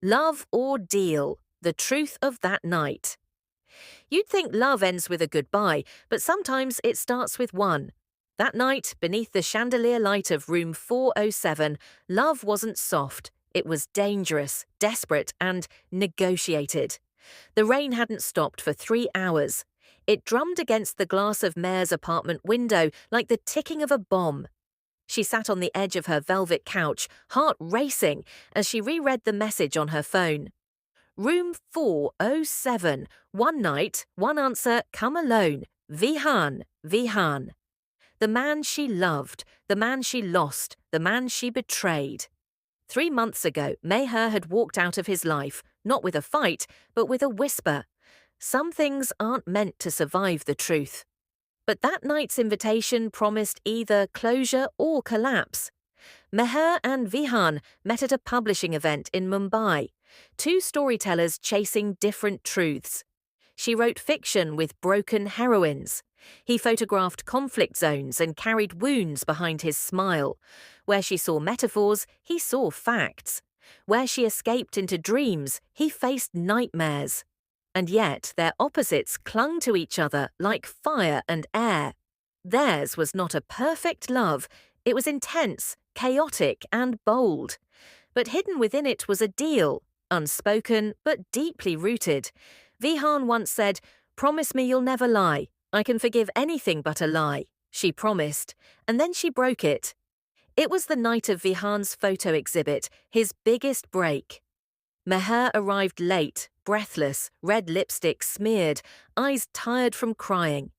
Love or deal, the truth of that night. You'd think love ends with a goodbye, but sometimes it starts with one. That night, beneath the chandelier light of room 407, love wasn't soft. It was dangerous, desperate, and negotiated. The rain hadn't stopped for 3 hours. It drummed against the glass of Mare's apartment window like the ticking of a bomb. She sat on the edge of her velvet couch, heart racing, as she reread the message on her phone. Room 407, one night, one answer, come alone, Vihan, Vihan. The man she loved, the man she lost, the man she betrayed. 3 months ago, Meher had walked out of his life, not with a fight, but with a whisper. Some things aren't meant to survive the truth. But that night's invitation promised either closure or collapse. Meher and Vihan met at a publishing event in Mumbai, two storytellers chasing different truths. She wrote fiction with broken heroines. He photographed conflict zones and carried wounds behind his smile. Where she saw metaphors, he saw facts. Where she escaped into dreams, he faced nightmares. And yet their opposites clung to each other like fire and air. Theirs was not a perfect love. It was intense, chaotic, and bold. But hidden within it was a deal, unspoken but deeply rooted. Vihan once said, "Promise me you'll never lie. I can forgive anything but a lie." She promised, and then she broke it. It was the night of Vihan's photo exhibit, his biggest break. Meher arrived late, breathless, red lipstick smeared, eyes tired from crying.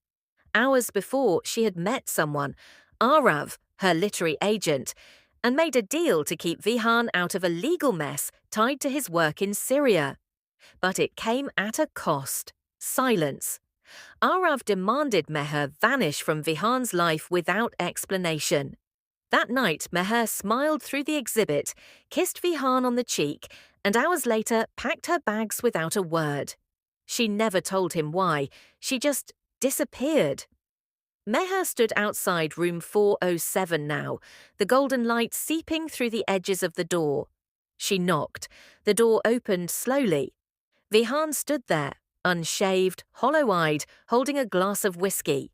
Hours before, she had met someone, Arav, her literary agent, and made a deal to keep Vihan out of a legal mess tied to his work in Syria. But it came at a cost: silence. Arav demanded Meher vanish from Vihan's life without explanation. That night, Meher smiled through the exhibit, kissed Vihan on the cheek, and hours later packed her bags without a word. She never told him why. She just disappeared. Meher stood outside room 407 now, the golden light seeping through the edges of the door. She knocked. The door opened slowly. Vihan stood there, unshaved, hollow-eyed, holding a glass of whiskey.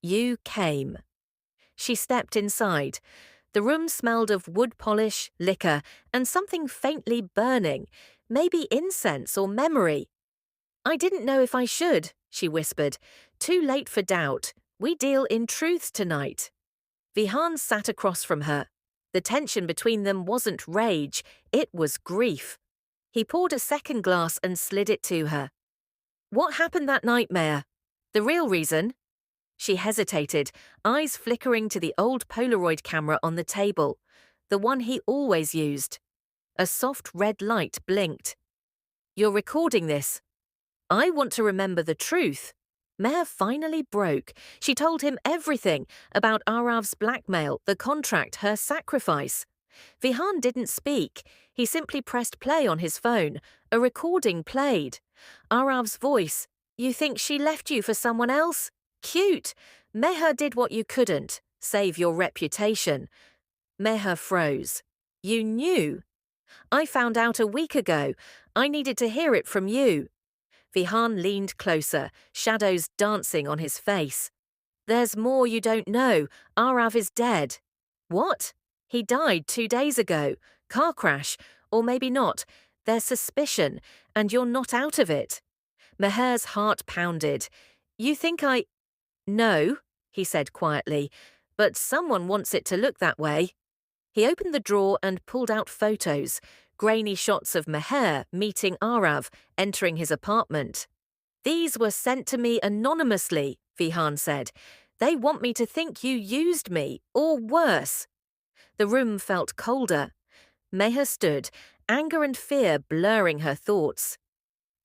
"You came." She stepped inside. The room smelled of wood polish, liquor, and something faintly burning, maybe incense or memory. "I didn't know if I should," she whispered. "Too late for doubt. We deal in truths tonight." Vihan sat across from her. The tension between them wasn't rage, it was grief. He poured a second glass and slid it to her. "What happened that night, Meher? The real reason?" She hesitated, eyes flickering to the old Polaroid camera on the table, the one he always used. A soft red light blinked. "You're recording this." "I want to remember the truth." Meher finally broke. She told him everything about Arav's blackmail, the contract, her sacrifice. Vihan didn't speak. He simply pressed play on his phone. A recording played. Arav's voice. "You think she left you for someone else? Cute. Meher did what you couldn't. Save your reputation." Meher froze. "You knew?" "I found out a week ago. I needed to hear it from you." Vihan leaned closer, shadows dancing on his face. "There's more you don't know. Arav is dead." "What?" "He died 2 days ago. Car crash. Or maybe not. There's suspicion, and you're not out of it." Meher's heart pounded. "You think I—" "No," he said quietly, "but someone wants it to look that way." He opened the drawer and pulled out photos, grainy shots of Meher meeting Arav, entering his apartment. "These were sent to me anonymously," Vihan said. "They want me to think you used me, or worse." The room felt colder. Meher stood, anger and fear blurring her thoughts.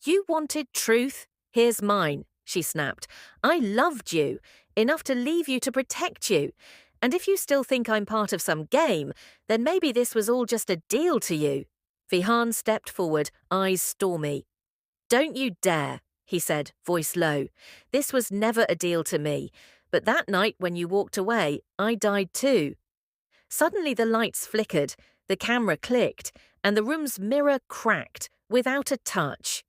"You wanted truth? Here's mine," she snapped. "I loved you, enough to leave you to protect you. And if you still think I'm part of some game, then maybe this was all just a deal to you." Vihan stepped forward, eyes stormy. "Don't you dare," he said, voice low. "This was never a deal to me. But that night when you walked away, I died too." Suddenly the lights flickered. The camera clicked, and the room's mirror cracked without a touch.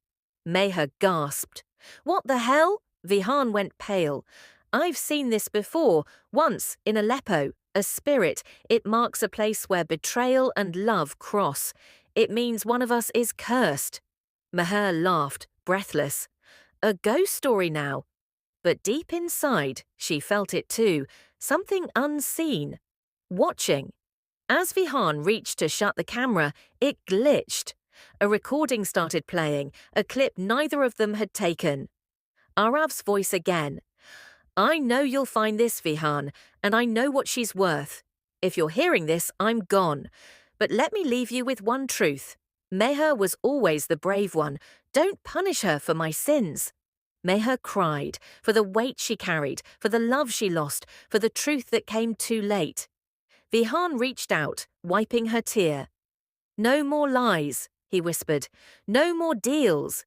Meher gasped. What the hell? Vihan went pale. I've seen this before, once in Aleppo, a spirit. It marks a place where betrayal and love cross. It means one of us is cursed. Meher laughed, breathless. A ghost story now. But deep inside, she felt it too, something unseen. Watching. As Vihan reached to shut the camera, it glitched. A recording started playing, a clip neither of them had taken. Arav's voice again. I know you'll find this, Vihan, and I know what she's worth. If you're hearing this, I'm gone. But let me leave you with one truth. Meher was always the brave one. Don't punish her for my sins. Meher cried, for the weight she carried, for the love she lost, for the truth that came too late. Vihan reached out, wiping her tear. No more lies, he whispered. No more deals.